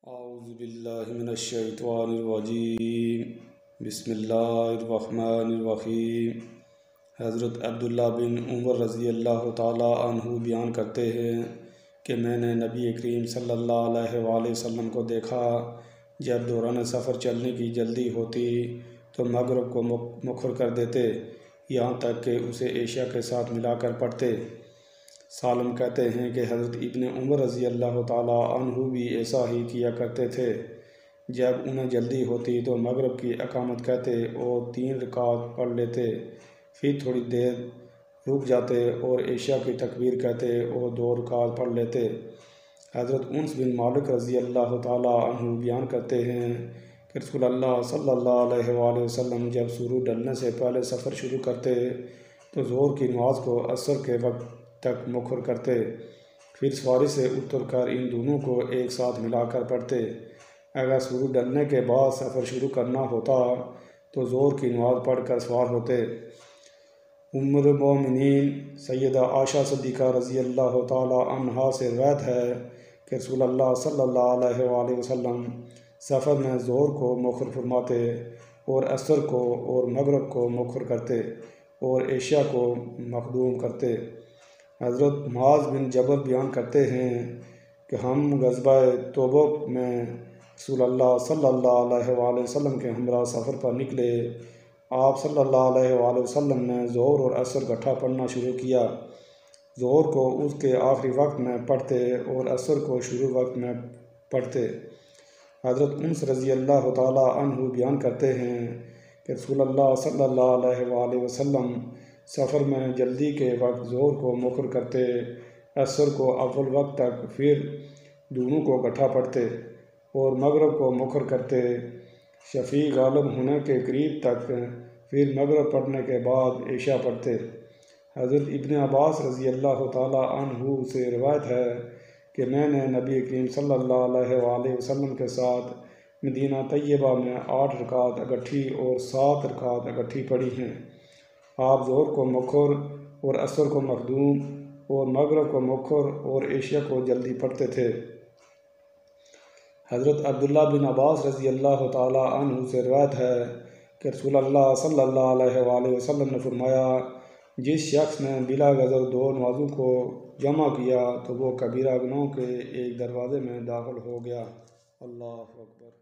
اعوذ باللہ من الشیطان الرجیم بسم اللہ الرحمن الرحیم۔ حضرت عبداللہ بن عمر رضی اللہ تعالیٰ عنہ بیان کرتے ہیں کہ میں نے نبی کریم صلی اللہ علیہ وآلہ وسلم کو دیکھا جب دوران سفر چلنے کی جلدی ہوتی تو مغرب کو مؤخر کر دیتے، یہاں تک کہ اسے عشاء کے ساتھ ملا کر پڑھتے۔ سالم کہتے ہیں کہ حضرت ابن عمر رضی اللہ تعالیٰ عنہ بھی ایسا ہی کیا کرتے تھے، جب انہیں جلدی ہوتی تو مغرب کی اقامت کہتے اور 3 رکعت پڑھ لیتے، پھر تھوڑی دیر رک جاتے اور عشاء کی تکبیر کہتے اور 2 رکعت پڑھ لیتے۔ حضرت انس بن مالک رضی اللہ تعالیٰ عنہ بیان کرتے ہیں کہ رسول اللہ صلی اللہ علیہ وآلہ وسلم جب سورج ڈھلنے سے پہلے سفر شروع کرتے تو ظہر کی نماز کو عصر کے وقت تک مؤخر کرتے، پھر سواری سے اتر کر ان دونوں کو ایک ساتھ ملا کر پڑھتے۔ اگر سورج ڈھلنے کے بعد سفر شروع کرنا ہوتا تو ظہر کی نماز پڑھ کر سوار ہوتے۔ ام المومنین سیدہ عائشہ صدیقہ رضی اللہ تعالی عنہا سے روایت ہے کہ رسول اللہ صلی اللہ علیہ وآلہ وسلم سفر میں ظہر کو مؤخر فرماتے اور عصر کو اور مغرب کو مؤخر کرتے اور عشاء کو مقدوم کرتے۔ حضرت معاذ بن جبل بیان کرتے ہیں کہ ہم غزوہ تبوک میں رسول اللہ صلی اللہ علیہ وآلہ وسلم کے ہمراہ سفر پر نکلے۔ آپ صلی اللہ علیہ وآلہ وسلم نے ظہر اور عصر اکٹھا پڑھنا شروع کیا، ظہر کو اس کے آخری وقت میں پڑھتے اور عصر کو شروع وقت میں پڑھتے۔ حضرت انس رضی اللہ تعالیٰ عنہ بیان کرتے ہیں کہ رسول اللہ صلی اللہ علیہ وآلہ وسلم سفر میں جلدی کے وقت ظہر کو مؤخر کرتے، عصر کو اول وقت تک، پھر دونوں کو اکٹھا پڑھتے اور مغرب کو مؤخر کرتے شفیع غالب ہونے کے قریب تک، پھر مغرب پڑھنے کے بعد عشاء پڑھتے۔ حضرت ابن عباس رضی اللہ تعالیٰ عنہ سے روایت ہے کہ میں نے نبی کریم صلی اللہ علیہ وآلہ وسلم کے ساتھ مدینہ طیبہ میں 8 رکعت اکٹھی اور 7 رکعت اکٹھی پڑھی ہیں۔ آپ ظہر کو مؤخر اور عصر کو مقدوم اور مغرب کو مؤخر اور عشاء کو جلدی پڑھتے تھے۔ حضرت عبداللہ بن عباس رضی اللہ تعالیٰ عنہ سے روایت ہے کہ رسول اللہ صلی اللہ علیہ وآلہ وسلم نے فرمایا، جس شخص نے بلا غرض 2 نمازوں کو جمع کیا تو وہ کبیرہ گناہوں کے ایک دروازے میں داخل ہو گیا۔ اللہ اکبر۔